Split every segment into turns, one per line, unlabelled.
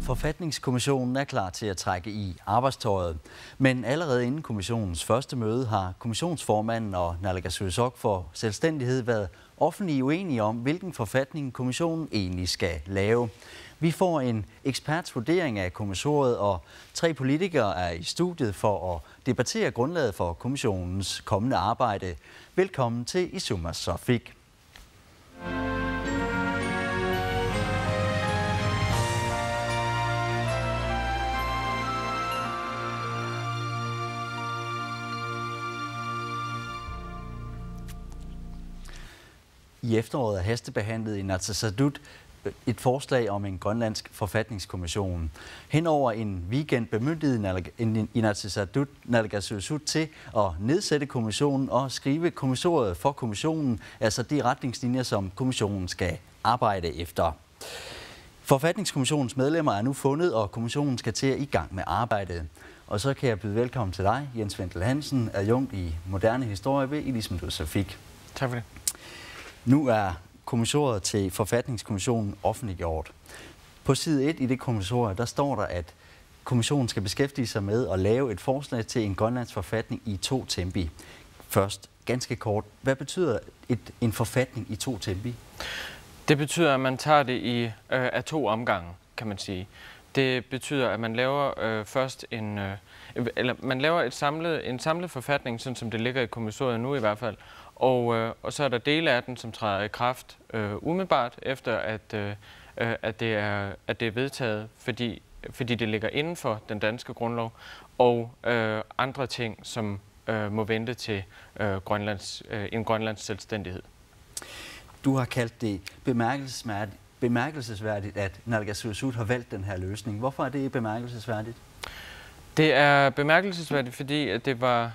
Forfatningskommissionen er klar til at trække i arbejdstøjet, men allerede inden kommissionens første møde har kommissionsformanden og naalakkersuisut for selvstændighed været offentligt uenige om, hvilken forfatning kommissionen egentlig skal lave. Vi får en eksperts vurdering af kommissoriet, og 3 politikere er i studiet for at debattere grundlaget for kommissionens kommende arbejde. Velkommen til Isuma Sofik. I efteråret er hastebehandlet i Inatsisartut et forslag om en grønlandsk forfatningskommission. Henover en weekend bemyndigede Inatsisartut naalakkersuisut til at nedsætte kommissionen og skrive kommissoriet for kommissionen, altså de retningslinjer, som kommissionen skal arbejde efter. Forfatningskommissionens medlemmer er nu fundet, og kommissionen skal til at i gang med arbejdet. Og så kan jeg byde velkommen til dig, Jens Wendel Hansen, adjunkt i moderne historie ved Isuma Sofik.
Tak for det.
Nu er kommissoriet til forfatningskommissionen offentliggjort. På side 1 i det kommissorie, der står der, at kommissionen skal beskæftige sig med at lave et forslag til en grønlandsk forfatning i 2 tempi. Først, ganske kort, hvad betyder en forfatning i 2 tempi?
Det betyder, at man tager det af 2 omgange, kan man sige. Det betyder, at man laver først man laver en samlet forfatning, sådan som det ligger i kommissoriet nu i hvert fald. Og så er der dele af den, som træder i kraft umiddelbart efter, at det er vedtaget, fordi det ligger inden for den danske grundlov, og andre ting, som må vente til en grønlandsk selvstændighed.
Du har kaldt det bemærkelsesværdigt, at naalakkersuisut har valgt den her løsning. Hvorfor er det bemærkelsesværdigt?
Det er bemærkelsesværdigt, fordi at det var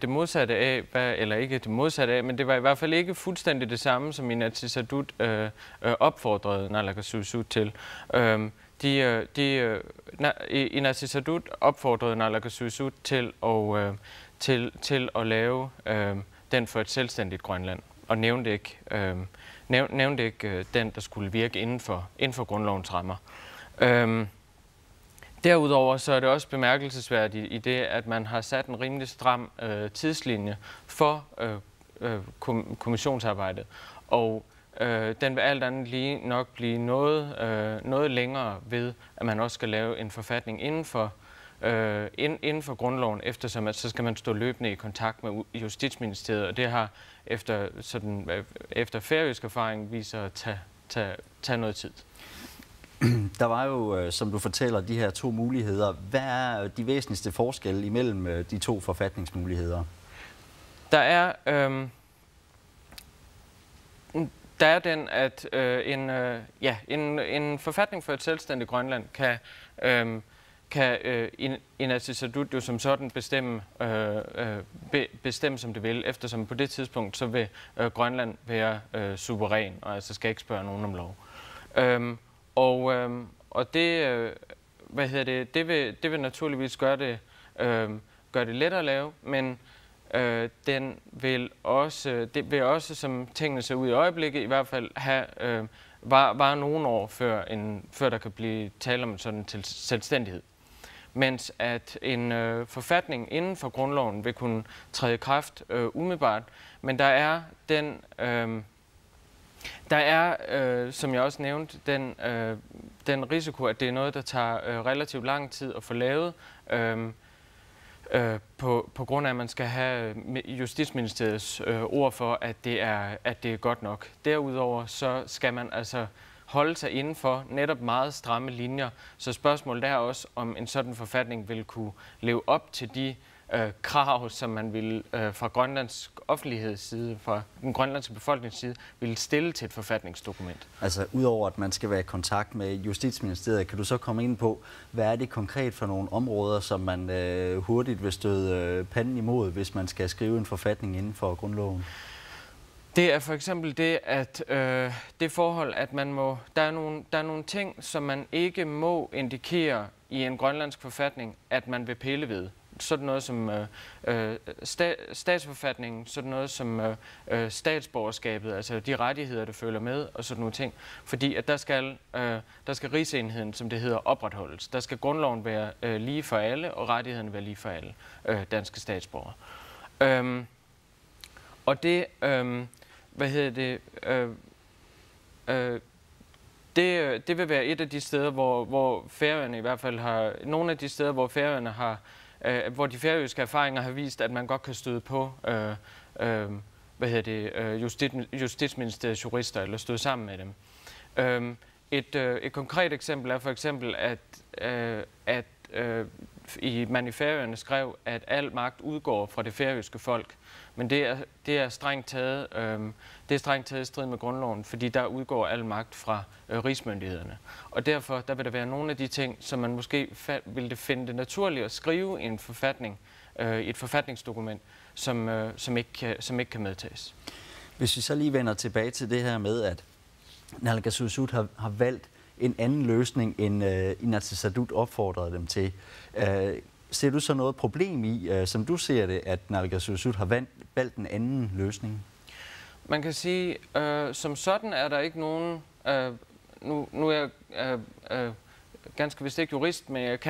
det modsatte af, eller ikke det modsatte af, men det var i hvert fald ikke fuldstændig det samme, som Inatsisartut opfordrede naalakkersuisut til. Inatsisartut opfordrede naalakkersuisut til at lave den for et selvstændigt Grønland, og nævnte ikke den, der skulle virke inden for grundlovens rammer. Derudover så er det også bemærkelsesværdigt i det, at man har sat en rimelig stram tidslinje for kommissionsarbejdet, og den vil alt andet lige nok blive noget længere ved, at man også skal lave en forfatning inden for grundloven, eftersom at så skal man stå løbende i kontakt med Justitsministeriet, og det har efter færøsk erfaring vist sig at tage noget tid.
Der var jo, som du fortæller, de her 2 muligheder. Hvad er de væsentligste forskelle imellem de 2 forfatningsmuligheder?
Der er den, at en forfatning for et selvstændigt Grønland kan Inatsisartut jo som sådan bestemme som det vil, eftersom på det tidspunkt så vil Grønland være suveræn, og altså skal ikke spørge nogen om lov. Og det, det vil naturligvis gøre det lettere at lave, men det vil også, som tingene ser ud i øjeblikket, i hvert fald var nogle år før der kan blive tale om sådan til selvstændighed. Mens at en forfatning inden for grundloven vil kunne træde i kraft umiddelbart, men der er, som jeg også nævnte, den risiko, at det er noget, der tager relativt lang tid at få lavet, på grund af, at man skal have Justitsministeriets ord for, at det er godt nok. Derudover så skal man altså holde sig inden for netop meget stramme linjer, så spørgsmålet er også, om en sådan forfatning vil kunne leve op til de krav, som man vil fra Grønlands offentligheds side, fra den grønlandske befolknings side, vil stille til et forfatningsdokument. Altså
udover at man skal være i kontakt med Justitsministeriet, kan du så komme ind på, hvad er det konkret for nogle områder, som man hurtigt vil støde panden imod, hvis man skal skrive en forfatning inden for grundloven?
Det er for eksempel det, at det forhold, at der er nogle ting, som man ikke må indikere i en grønlandsk forfatning, at man vil pille ved. sådan noget som statsforfatningen, sådan noget som statsborgerskabet, altså de rettigheder, der følger med, og sådan nogle ting. Fordi at der skal rigsenheden, som det hedder, opretholdes. Der skal grundloven være lige for alle, og rettighederne være lige for alle danske statsborgere. Og det, det vil være et af de steder, hvor Færøerne i hvert fald har, nogle af de steder, hvor Færøerne har, hvor de færøske erfaringer har vist, at man godt kan støde på, Justitsministeriets jurister, eller støde sammen med dem. Et konkret eksempel er for eksempel, at man i Færøerne skrev, at al magt udgår fra det færøske folk. Men det er strengt taget i strid med grundloven, fordi der udgår al magt fra rigsmyndighederne. Og derfor vil der være nogle af de ting, som man måske ville finde det naturligt at skrive i en forfatning, et forfatningsdokument, som ikke kan medtages.
Hvis vi så lige vender tilbage til det her med, at naalakkersuisut har valgt en anden løsning, end Inatsisartut opfordrede dem til. Ser du så noget problem i, som du ser det, at naalakkersuisut har valgt en anden løsning?
Man kan sige, som sådan er der ikke nogen... Nu er jeg ganske vist ikke jurist, men jeg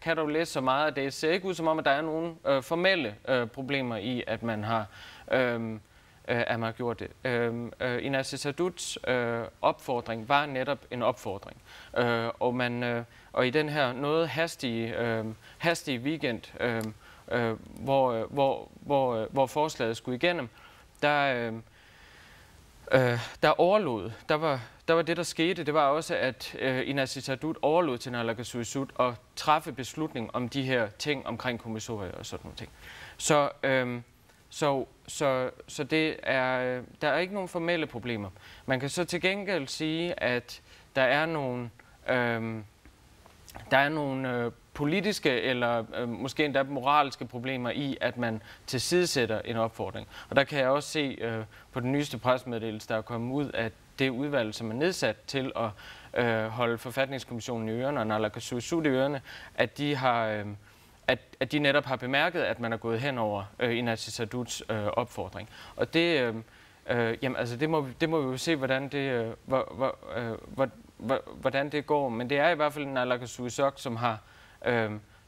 kan dog læse så meget, at det ser ikke ud som om, at der er nogle formelle problemer i, at man har... at man har gjort det. Inatsisartuts opfordring var netop en opfordring. Og i den her noget hastige weekend, hvor forslaget skulle igennem, der overlod. Der var det, der skete. Det var også, at Inatsisartut overlod til naalakkersuisut at træffe beslutning om de her ting omkring kommissorier og sådan nogle ting. Så det der er ikke nogen formelle problemer. Man kan så til gengæld sige, at der er nogle politiske eller måske endda moralske problemer i, at man tilsidesætter en opfordring. Og der kan jeg også se på den nyeste pressemeddelelse, der er kommet ud, at det udvalg, som er nedsat til at holde forfatningskommissionen i ørerne og naalakkersuisut i ørerne, at de har... At de netop har bemærket, at man er gået hen over Inatsisartuts opfordring. Og det, det må vi jo se, hvordan det går. Men det er i hvert fald naalakkersuisut,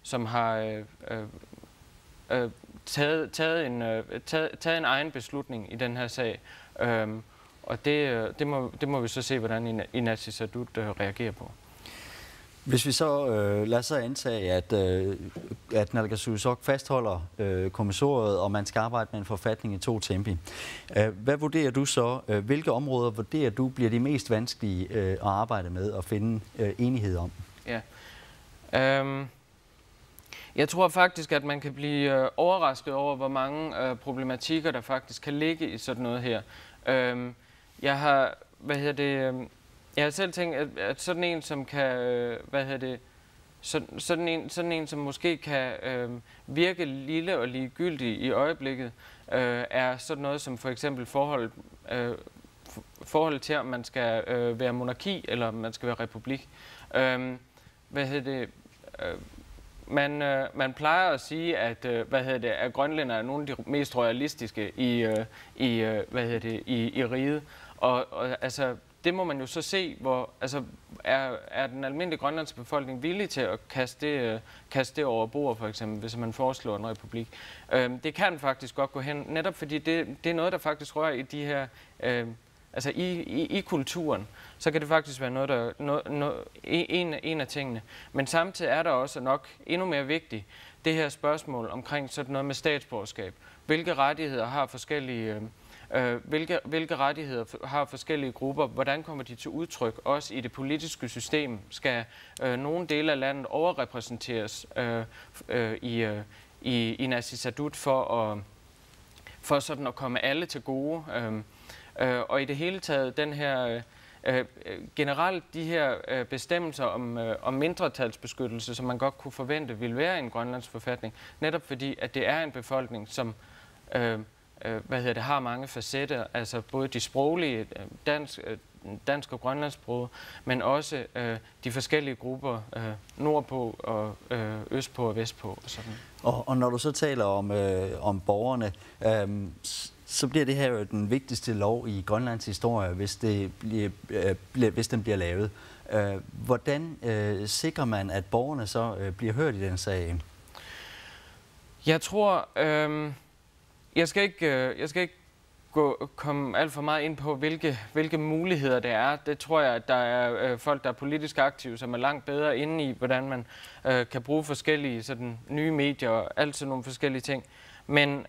som har taget en egen beslutning i den her sag. Og det må vi så se, hvordan Inatsisartut reagerer på.
Hvis vi så lader os antage, at naalakkersuisut fastholder kommissoriet, og man skal arbejde med en forfatning i 2 tempi. Hvad vurderer du så? Hvilke områder vurderer du bliver de mest vanskelige at arbejde med og finde enighed om?
Ja. Jeg tror faktisk, at man kan blive overrasket over, hvor mange problematikker, der faktisk kan ligge i sådan noget her. Jeg har, jeg har selv tænkt, at sådan en, som kan, sådan en, som måske kan virke lille og ligegyldig i øjeblikket, er sådan noget som for eksempel forholdet til, om man skal være monarki eller om man skal være republik. Man plejer at sige, at at grønlænder er nogle af de mest royalistiske i riget, og altså det må man jo så se, hvor er den almindelige grønlandske befolkning villig til at kaste det over bord, for eksempel, hvis man foreslår en republik. Det kan faktisk godt gå hen, netop fordi det er noget, der faktisk rører i de her, i kulturen. Så kan det faktisk være noget, en af tingene. Men samtidig er der også nok endnu mere vigtigt det her spørgsmål omkring sådan noget med statsborgerskab. Hvilke rettigheder har forskellige grupper? Hvordan kommer de til udtryk? Også i det politiske system skal nogle dele af landet overrepræsenteres i Inatsisartut for sådan at komme alle til gode. Og i det hele taget den her generelt de her bestemmelser om mindretalsbeskyttelse, som man godt kunne forvente ville være i en grønlandsk forfatning, netop fordi at det er en befolkning, som har mange facetter, altså både de sproglige, dansk og grønlandssprog, men også de forskellige grupper nordpå og østpå og vestpå og sådan.
Og når du så taler om borgerne, så bliver det her jo den vigtigste lov i Grønlands historie, hvis den bliver lavet. Hvordan sikrer man, at borgerne så bliver hørt i den sag?
Jeg tror, jeg skal ikke komme alt for meget ind på, hvilke muligheder det er. Det tror jeg, at der er folk, der er politisk aktive, som er langt bedre inde i, hvordan man kan bruge forskellige sådan, nye medier og alt sådan nogle forskellige ting. Men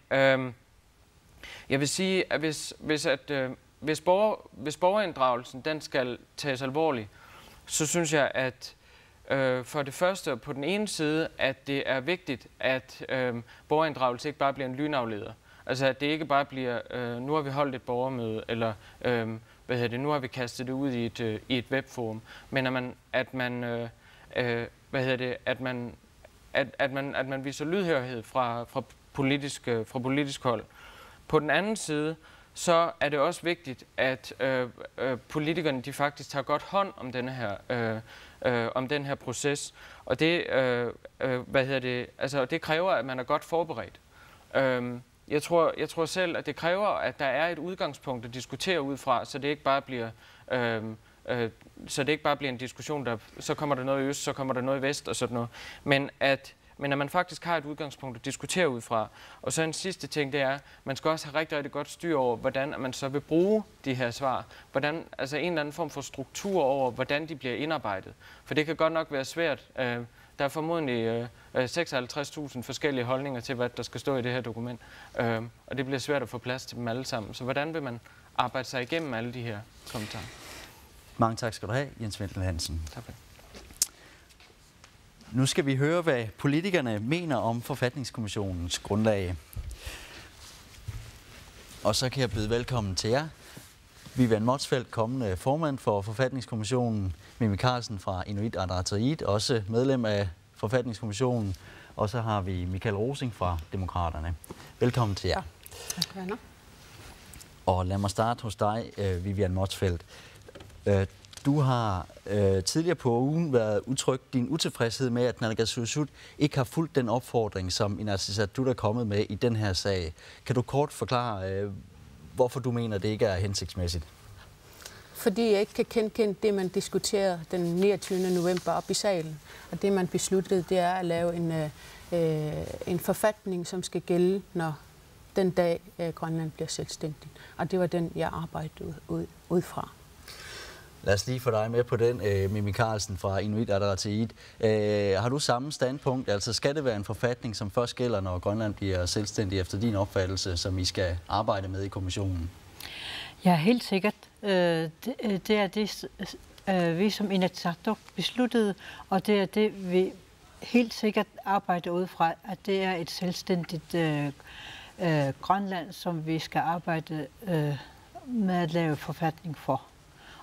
jeg vil sige, at hvis borgerinddragelsen den skal tages alvorligt, så synes jeg, at for det første på den ene side, at det er vigtigt, at borgerinddragelse ikke bare bliver en lynafleder. Altså at det ikke bare bliver, nu har vi holdt et borgermøde, eller nu har vi kastet det ud i et webforum, men at man viser lydhørhed fra politisk hold. På den anden side, så er det også vigtigt, at politikerne de faktisk tager godt hånd om den her proces, og det det kræver, at man er godt forberedt. Jeg tror selv, at det kræver, at der er et udgangspunkt at diskutere ud fra, så det ikke bare bliver en diskussion, der så kommer der noget i øst, så kommer der noget i vest og sådan noget, men at man faktisk har et udgangspunkt at diskutere ud fra. Og så en sidste ting, det er, at man skal også have rigtig, rigtig godt styr over, hvordan man så vil bruge de her svar. Altså en eller anden form for struktur over, hvordan de bliver indarbejdet. For det kan godt nok være svært. Der er formodentlig 56.000 forskellige holdninger til, hvad der skal stå i det her dokument. Og det bliver svært at få plads til dem alle sammen. Så hvordan vil man arbejde sig igennem alle de her kommentarer?
Mange tak skal du have, Jens Wendel Hansen.
Tak for det.
Nu skal vi høre, hvad politikerne mener om Forfatningskommissionens grundlag. Og så kan jeg byde velkommen til jer. Vivian Motzfeldt, kommende formand for Forfatningskommissionen, Mimi Karlsen fra Inuit Ataqatigiit, også medlem af Forfatningskommissionen, og så har vi Michael Rosing fra Demokraterne. Velkommen til jer.
Tak.
Og lad mig starte hos dig, Vivian Motzfeldt. Du har tidligere på ugen været udtrykt din utilfredshed med, at Naalakkersuisut ikke har fulgt den opfordring, som Inatsisartut er kommet med i den her sag. Kan du kort forklare, hvorfor du mener, det ikke er hensigtsmæssigt?
Fordi jeg ikke kan genkende det, man diskuterede den 29. november op i salen. Og det, man besluttede, det er at lave en forfatning, som skal gælde, når den dag Grønland bliver selvstændig. Og det var den, jeg arbejdede ud fra.
Lad os lige få dig med på den, Mimi Karlsen fra Inuit Ataqatigiit. Har du samme standpunkt? Altså skal det være en forfatning, som først gælder, når Grønland bliver selvstændig efter din opfattelse, som I skal arbejde med i kommissionen?
Ja, helt sikkert. Det er det, vi som Inatsisartut besluttede, og det er det, vi helt sikkert arbejder ud fra, at det er et selvstændigt Grønland, som vi skal arbejde med at lave forfatning for.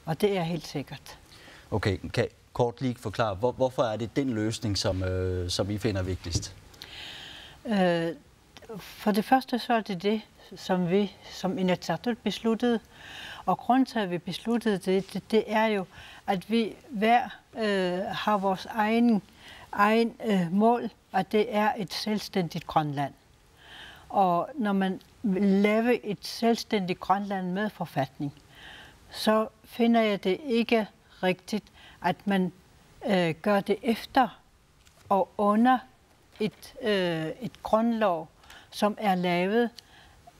Og det er helt sikkert.
Okay, kan kort lige forklare, hvorfor er det den løsning, som I finder vigtigst?
For det første så er det, som vi som Inatsisartut besluttede. Og grunden til, at vi besluttede det er jo, at vi hver har vores egen mål, at det er et selvstændigt Grønland. Og når man laver et selvstændigt Grønland med forfatning, så finder jeg det ikke rigtigt, at man gør det efter og under et grundlov, som er lavet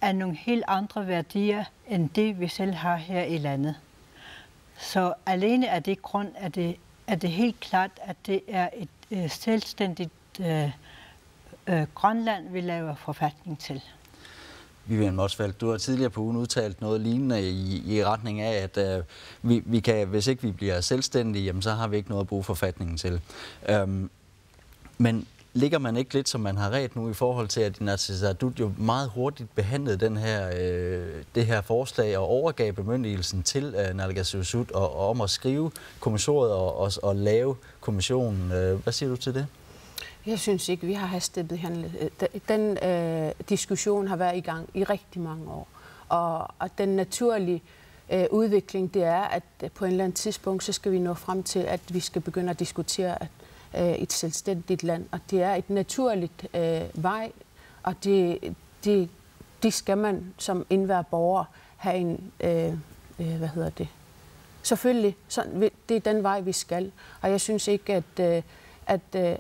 af nogle helt andre værdier, end det vi selv har her i landet. Så alene af det grund er det helt klart, at det er et selvstændigt Grønland, vi laver forfatning til.
Vivian Motzfeldt, du har tidligere på ugen udtalt noget lignende i retning af, at vi kan, hvis ikke vi bliver selvstændige, jamen, så har vi ikke noget at bruge forfatningen til. Men ligger man ikke lidt, som man har ret nu, i forhold til, at Inatsisartut jo meget hurtigt behandlede det her forslag og overgav bemyndigelsen til Naalakkersuisut om at skrive kommissoriet og lave kommissionen. Hvad siger du til det?
Jeg synes ikke, vi har hastebehandlet. Den diskussion har været i gang i rigtig mange år. Og den naturlige udvikling, det er, at på en eller anden tidspunkt, så skal vi nå frem til, at vi skal begynde at diskutere et selvstændigt land. Og det er et naturligt vej, og det skal man som enhver borger have en, Selvfølgelig, det er den vej, vi skal. Og jeg synes ikke,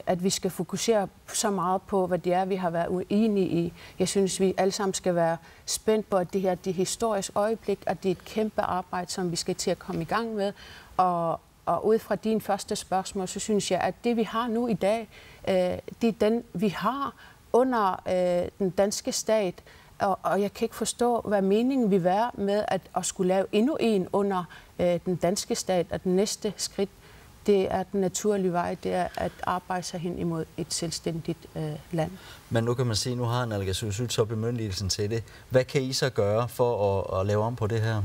at vi skal fokusere så meget på, hvad det er, vi har været uenige i. Jeg synes, vi alle sammen skal være spændt på, at det her det er historisk øjeblik, og det er et kæmpe arbejde, som vi skal til at komme i gang med. Og ud fra din første spørgsmål, så synes jeg, at det, vi har nu i dag, det er den, vi har under den danske stat. Og jeg kan ikke forstå, hvad meningen vil være med at skulle lave endnu en under den danske stat, og den næste skridt, det er den naturlige vej, det er at arbejde sig hen imod et selvstændigt land.
Men nu kan man sige, nu har naalakkersuisut så bemyndigelsen til det. Hvad kan I så gøre for at lave om på det her?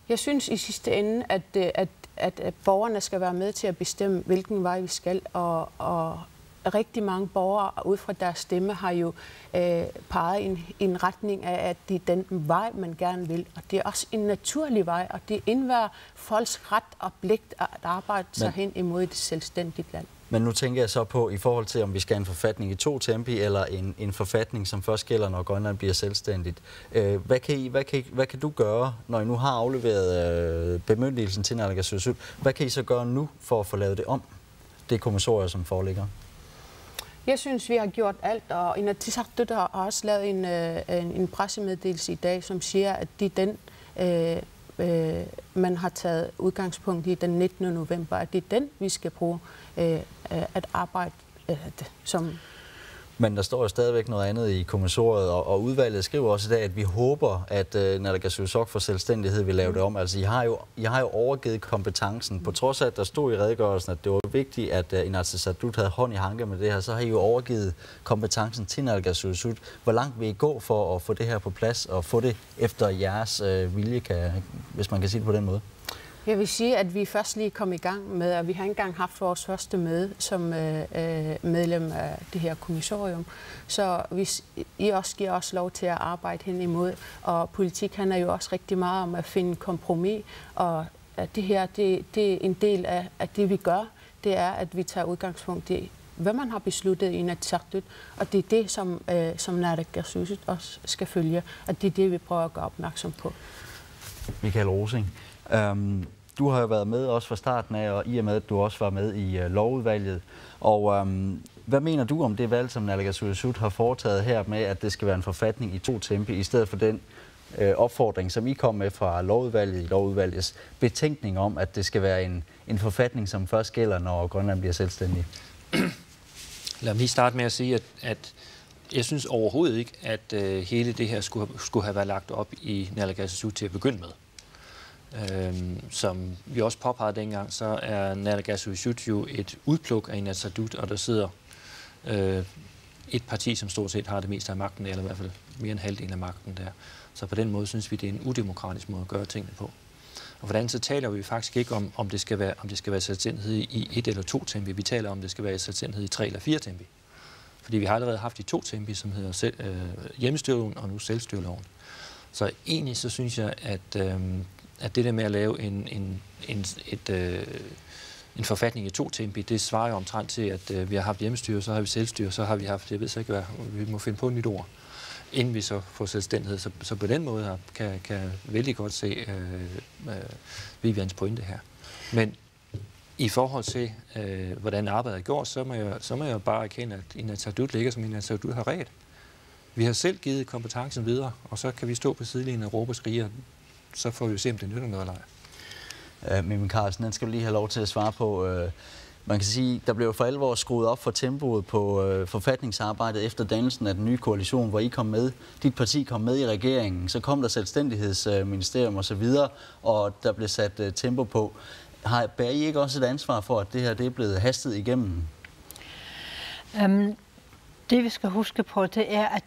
Jeg synes i sidste ende, at borgerne skal være med til at bestemme, hvilken vej vi skal, og rigtig mange borgere ud fra deres stemme har jo peget i en retning af, at det er den vej, man gerne vil. Og det er også en naturlig vej, og det er enhver folks ret og pligt at arbejde sig hen imod et selvstændigt land.
Men nu tænker jeg så på, i forhold til, om vi skal have en forfatning i 2 tempi, eller en forfatning, som først gælder, når Grønland bliver selvstændigt. Hvad kan du gøre, når I nu har afleveret bemyndigelsen til naalakkersuisut? Hvad kan I så gøre nu for at få lavet det om, det kommissorium, som foreligger?
Jeg synes, vi har gjort alt, og Inatsisartut har også lavet en pressemeddelelse i dag, som siger, at det er den, man har taget udgangspunkt i den 19. november, at det er den, vi skal bruge at arbejde som. Men
der står jo stadigvæk noget andet i kommissoriet, og udvalget skriver også i dag, at vi håber, at naalakkersuisut for selvstændighed vil lave det om. Altså, I har jo overgivet kompetencen. På trods af, at der stod i redegørelsen, at det var vigtigt, at Inatsisartut havde hånd i hanke med det her, så har I jo overgivet kompetencen til naalakkersuisut. Hvor langt vil I gå for at få det her på plads, og få det efter jeres vilje, hvis man kan sige det på den måde?
Jeg vil sige, at vi først lige kom i gang med, at vi har ikke engang haft vores første møde som medlem af det her kommissorium. Så hvis I også giver os lov til at arbejde hen imod, og politik handler jo også rigtig meget om at finde kompromis, og det her, det er en del af det, vi gør, det er, at vi tager udgangspunkt i, hvad man har besluttet i Inatsisartut, og det er det, som naalakkersuisut også skal følge, og det er det, vi prøver at gøre opmærksom på. Michael
Rosing, du har jo været med også fra starten af, og i og med, at du også var med i lovudvalget. Og hvad mener du om det valg, som naalakkersuisut har foretaget her med, at det skal være en forfatning i 2 tempi, i stedet for den opfordring, som I kom med fra lovudvalget i lovudvalgets betænkning om, at det skal være en forfatning, som først gælder, når Grønland bliver selvstændig?
Lad mig lige starte med at sige, at jeg synes overhovedet ikke, at hele det her skulle have været lagt op i naalakkersuisut til at begynde med. Som vi også påpegede dengang, så er naalakkersuisut jo et udpluk af Inatsisartut, og der sidder et parti, som stort set har det meste af magten, eller i hvert fald mere end halvdelen af magten der. Så på den måde synes vi, det er en udemokratisk måde at gøre tingene på. Og hvordan så taler vi faktisk ikke om det skal være selvstændighed i 1 eller 2 tempi. Vi taler om, det skal være selvstændighed i 3 eller 4 tempi. Fordi vi har allerede haft de 2 tempi, som hedder hjemmestyreloven og nu selvstyreloven. Så egentlig så synes jeg, at det der med at lave en forfatning i 2 tempi, det svarer jo omtrent til, at vi har haft hjemmestyre, så har vi selvstyre, så har vi haft, jeg ved så ikke hvad, vi må finde på et nyt ord, inden vi så får selvstændighed. Så på den måde kan jeg vældig godt se Vivians pointe her. Men i forhold til, hvordan arbejdet er gjort, så må jeg bare erkende, at Inatsisartut ligger, som Inatsisartut har ret. Vi har selv givet kompetencen videre, og så kan vi stå på sidelinjen og råbe og skrige, og så får vi se, om det nytter noget eller ej.
Mimmi Karlsen, den skal du lige have lov til at svare på. Man kan sige, der blev for alvor skruet op for tempoet på forfatningsarbejdet efter dannelsen af den nye koalition, hvor I kom med. Dit parti kom med i regeringen, så kom der selvstændighedsministerium og så videre, og der blev sat tempo på. Bærer I ikke også et ansvar for, at det her det er blevet hastet igennem?
Det vi skal huske på, det er, at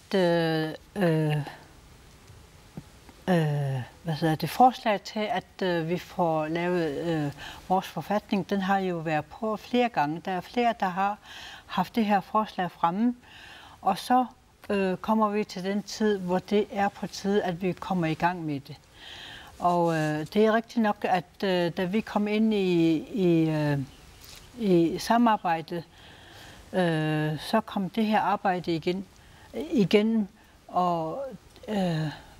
forslag til, at vi får lavet vores forfatning, den har jo været på flere gange. Der er flere, der haft det her forslag fremme, og så kommer vi til den tid, hvor det er på tide, at vi kommer i gang med det. Og det er rigtigt nok, at da vi kom ind i samarbejdet, så kom det her arbejde igen, og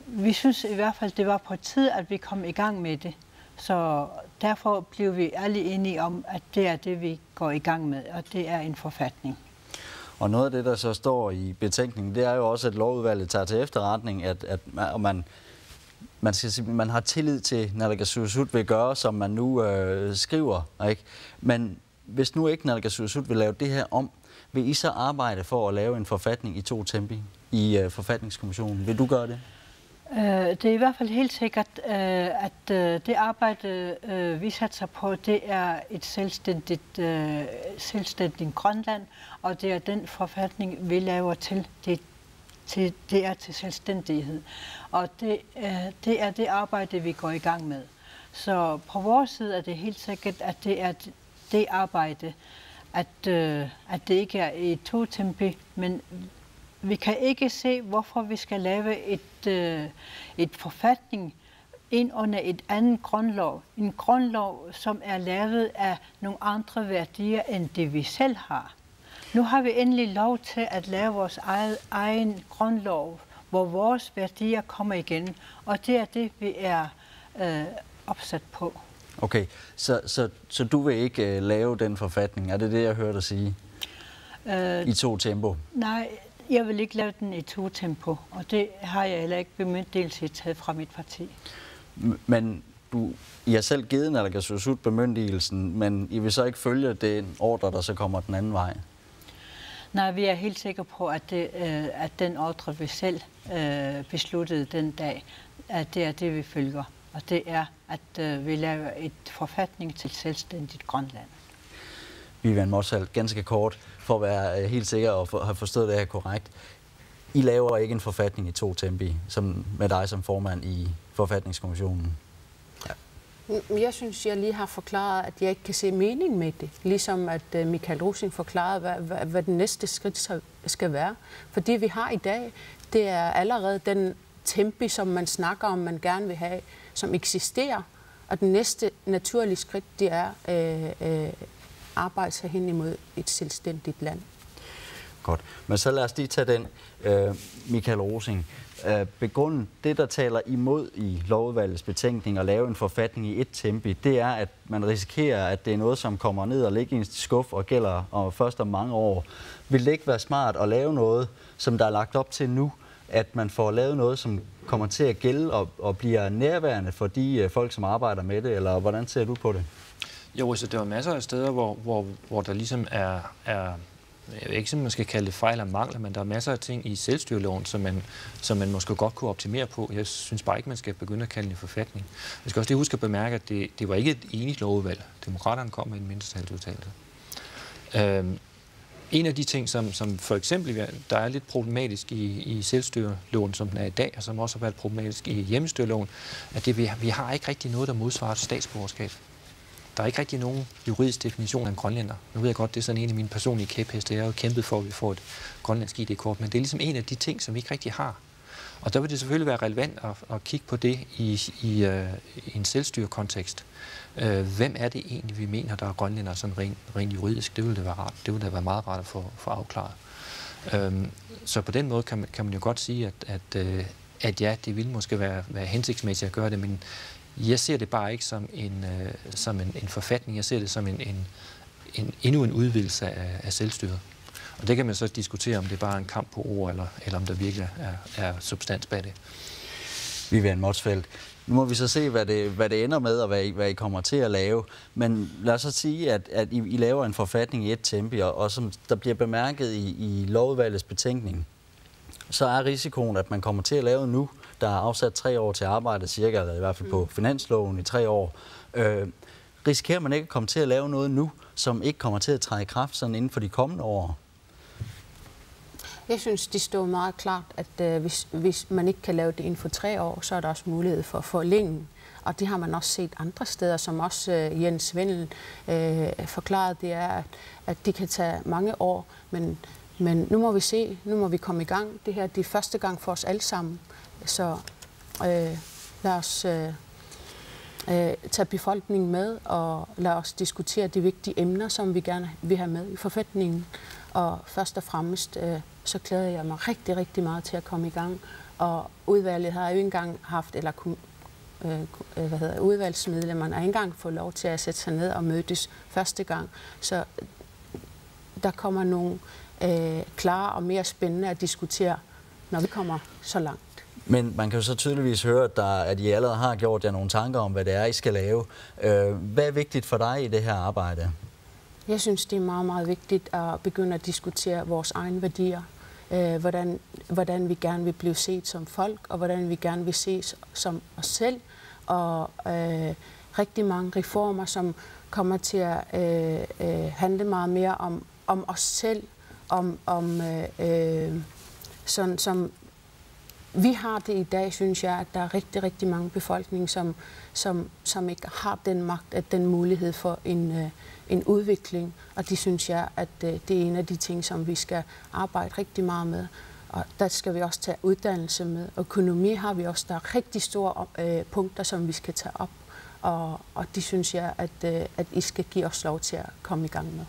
vi synes i hvert fald, det var på tide, at vi kom i gang med det. Så derfor blev vi alle enige om, at det er det, vi går i gang med, og det er en forfatning.
Og noget af det, der så står i betænkningen, det er jo også, at lovudvalget tager til efterretning, at man har tillid til, at naalakkersuisut vil gøre, som man nu skriver. Ikke? Men hvis nu ikke naalakkersuisut vil lave det her om, vil I så arbejde for at lave en forfatning i 2 tempi i forfatningskommissionen? Vil du gøre det?
Det er i hvert fald helt sikkert, at det arbejde, vi satser på, det er et selvstændigt Grønland, og det er den forfatning, vi laver til. Det er til selvstændighed. Og det er det arbejde, vi går i gang med. Så på vores side er det helt sikkert, at det er det arbejde, at det ikke er i 2 tempi, men vi kan ikke se, hvorfor vi skal lave et forfatning ind under et andet grundlov. En grundlov, som er lavet af nogle andre værdier, end det vi selv har. Nu har vi endelig lov til at lave vores egen grundlov, hvor vores værdier kommer igen, og det er det, vi er opsat på.
Okay, så du vil ikke lave den forfatning? Er det det, jeg hørte dig sige? I 2 tempo?
Nej, jeg vil ikke lave den i 2 tempo, og det har jeg heller ikke bemyndigelse taget fra mit parti.
Men I har selv givet naalakkersuisut bemyndigelsen, men I vil så ikke følge den ordre, der så kommer den anden vej?
Nej, vi er helt sikre på, at den ordre, vi selv besluttede den dag, at det er det, vi følger. Og det er, at vi laver et forfatning til selvstændigt Grønland.
Vivian Motzfeldt, ganske kort, for at være helt sikker og have forstået det her korrekt. I laver ikke en forfatning i 2 tempi, som med dig som formand i forfatningskommissionen?
Ja. Jeg synes, jeg lige har forklaret, at jeg ikke kan se mening med det. Ligesom at Michael Rosing forklarede, hvad den næste skridt skal være. For det, vi har i dag, det er allerede den tempi, som man snakker om, man gerne vil have, som eksisterer. Og den næste naturlige skridt, det er arbejde sig hen imod et selvstændigt land.
Godt. Men så lad os lige tage den, Michael Rosing. Begrundet det, der taler imod i lovudvalgets betænkning at lave en forfatning i 1 tempi, det er, at man risikerer, at det er noget, som kommer ned og ligger i en skuff og gælder først om mange år. Vil det ikke være smart at lave noget, som der er lagt op til nu, at man får lavet noget, som kommer til at gælde og bliver nærværende for de folk, som arbejder med det, eller hvordan ser du på det?
Jo, så der er masser af steder, hvor der ligesom er jeg ved ikke, som man skal kalde det fejl og mangler, men der er masser af ting i selvstyreloven, som man måske godt kunne optimere på. Jeg synes bare ikke, man skal begynde at kalde det en forfatning. Jeg skal også lige huske at bemærke, at det var ikke et enigt lovudvalg. Demokraterne kom med en mindretalsudtalelse. En af de ting, som for eksempel der er lidt problematisk i selvstyreloven, som den er i dag, og som også har været problematisk i hjemmestyreloven, at vi har ikke rigtig noget, der modsvarer statsborgerskab. Der er ikke rigtig nogen juridisk definition af en grønlænder. Nu ved jeg godt, det er sådan en af mine personlige kæpheste. Jeg har jo kæmpet for, at vi får et grønlandsk ID-kort, men det er ligesom en af de ting, som vi ikke rigtig har. Og der vil det selvfølgelig være relevant at kigge på det i en selvstyrekontekst. Hvem er det egentlig, vi mener, der er grønlænder sådan rent juridisk? Det ville det være rart. Det ville da være meget rart at få afklaret. Så på den måde kan man jo godt sige, at ja, det ville måske være hensigtsmæssigt at gøre det, men jeg ser det bare ikke som en forfatning. Jeg ser det som endnu en udvidelse af selvstyret. Og det kan man så diskutere, om det er bare en kamp på ord, eller om der virkelig er substans bag det.
Vivian Motzfeldt, nu må vi så se, hvad det ender med, og hvad I kommer til at lave. Men lad os så sige, at I laver en forfatning i 1 tempi, og som der bliver bemærket i lovudvalgets betænkning, så er risikoen, at man kommer til at lave nu, der er afsat 3 år til arbejde cirka, eller i hvert fald på finansloven i 3 år. Risikerer man ikke at komme til at lave noget nu, som ikke kommer til at træde i kraft sådan inden for de kommende år?
Jeg synes, det står meget klart, at hvis man ikke kan lave det inden for 3 år, så er der også mulighed for at forlænge. Og det har man også set andre steder, som også Jens Vendel forklarede, det er, at det kan tage mange år, men nu må vi se, nu må vi komme i gang. Det her det er første gang for os alle sammen, så lad os tage befolkningen med, og lad os diskutere de vigtige emner, som vi gerne vil have med i forfatningen. Og først og fremmest, så glæder jeg mig rigtig, rigtig meget til at komme i gang. Og udvalget har jo ikke engang haft, eller udvalgsmedlemmerne har ikke engang fået lov til at sætte sig ned og mødes første gang. Så der kommer nogle klare og mere spændende at diskutere, når vi kommer så langt.
Men man kan jo så tydeligvis høre, at I allerede har gjort jer nogle tanker om, hvad det er, I skal lave. Hvad er vigtigt for dig i det her arbejde?
Jeg synes, det er meget, meget vigtigt at begynde at diskutere vores egne værdier. Hvordan vi gerne vil blive set som folk, og hvordan vi gerne vil ses som os selv. Og rigtig mange reformer, som kommer til at handle meget mere om os selv, sådan som vi har det i dag, synes jeg, at der er rigtig, rigtig mange befolkning, som ikke har den magt, at den mulighed for en udvikling. Og det synes jeg, at det er en af de ting, som vi skal arbejde rigtig meget med. Og der skal vi også tage uddannelse med. Økonomi har vi også. Der er rigtig store punkter, som vi skal tage op. Og det synes jeg, at I skal give os lov til at komme i gang med.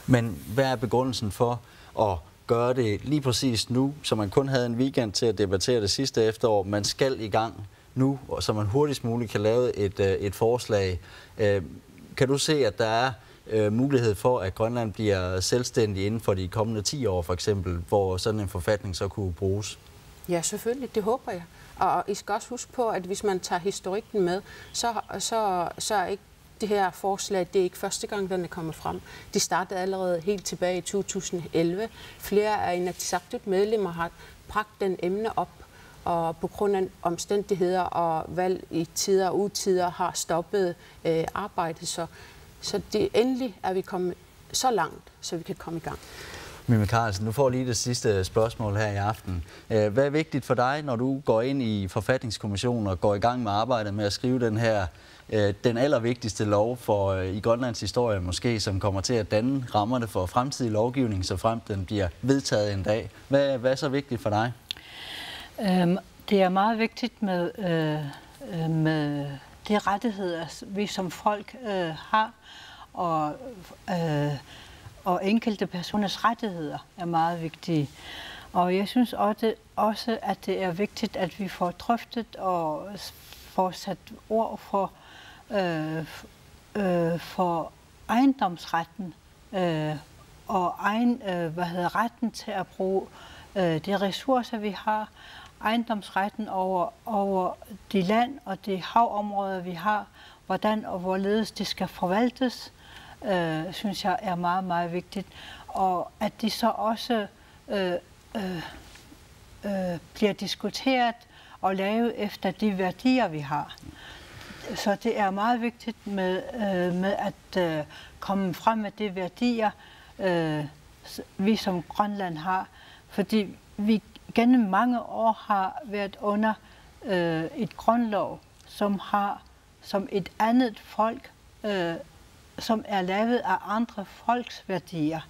Men hvad er begrundelsen for at gøre det lige præcis nu, så man kun havde en weekend til at debattere det sidste efterår? Man skal i gang nu, så man hurtigst muligt kan lave et forslag. Kan du se, at der er mulighed for, at Grønland bliver selvstændig inden for de kommende 10 år, for eksempel, hvor sådan en forfatning så kunne bruges?
Ja, selvfølgelig. Det håber jeg. Og I skal også huske på, at hvis man tager historikken med, så er ikke det her forslag, det er ikke første gang, den er kommet frem. Det startede allerede helt tilbage i 2011. Flere af Inatsisartut medlemmer har bragt den emne op, og på grund af omstændigheder og valg i tider og utider har stoppet arbejdet. Så det endelig er vi kommet så langt, så vi kan komme i gang.
Mimi Karlsen, nu får lige det sidste spørgsmål her i aften. Hvad er vigtigt for dig, når du går ind i forfatningskommissionen og går i gang med arbejdet med at skrive den allervigtigste lov for i Grønlands historie måske, som kommer til at danne rammerne for fremtidig lovgivning, så frem den bliver vedtaget en dag? Hvad er så vigtigt for dig?
Det er meget vigtigt med de rettigheder, vi som folk har, og enkelte personers rettigheder er meget vigtige. Og jeg synes også, at det er vigtigt, at vi får drøftet og får sat ord for ejendomsretten og retten til at bruge de ressourcer, vi har, ejendomsretten over de land og de havområder, vi har, hvordan og hvorledes det skal forvaltes, synes jeg er meget, meget vigtigt. Og at de så også bliver diskuteret og lavet efter de værdier, vi har. Så det er meget vigtigt med at komme frem med de værdier, vi som Grønland har, fordi vi gennem mange år har været under et grundlov, som et andet folk, som er lavet af andre folks værdier.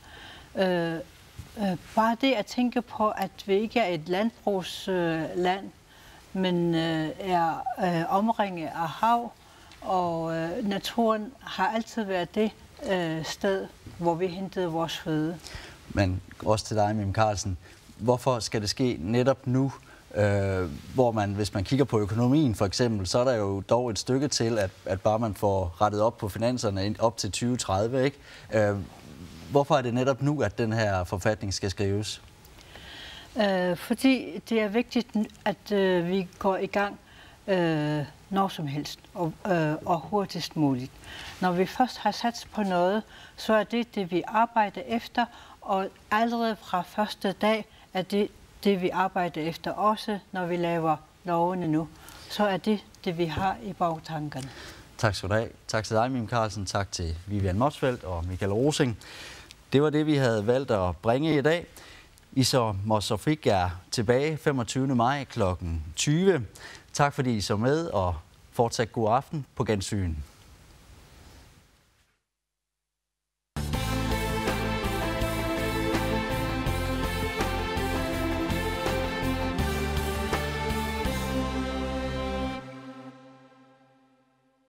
Bare det at tænke på, at vi ikke er et landbrugsland, men er omringet af hav, og naturen har altid været det sted, hvor vi hentede vores føde.
Men også til dig, Mimi Karlsen. Hvorfor skal det ske netop nu, hvor man, hvis man kigger på økonomien for eksempel, så er der jo dog et stykke til, at bare man får rettet op på finanserne op til 2030, ikke? Hvorfor er det netop nu, at den her forfatning skal skrives?
Fordi det er vigtigt, at vi går i gang når som helst og hurtigst muligt. Når vi først har sat på noget, så er det, vi arbejder efter, og allerede fra første dag er det, vi arbejder efter, også når vi laver lovene nu. Så er det, vi har i bagtankerne.
Tak skal du have. Tak til dig, Mimi Karlsen. Tak til Vivian Motzfeldt og Michael Rosing. Det var det, vi havde valgt at bringe i dag. Isomosofik er tilbage 25. maj kl. 20. Tak fordi I så med, og Fortsat god aften på gensyn.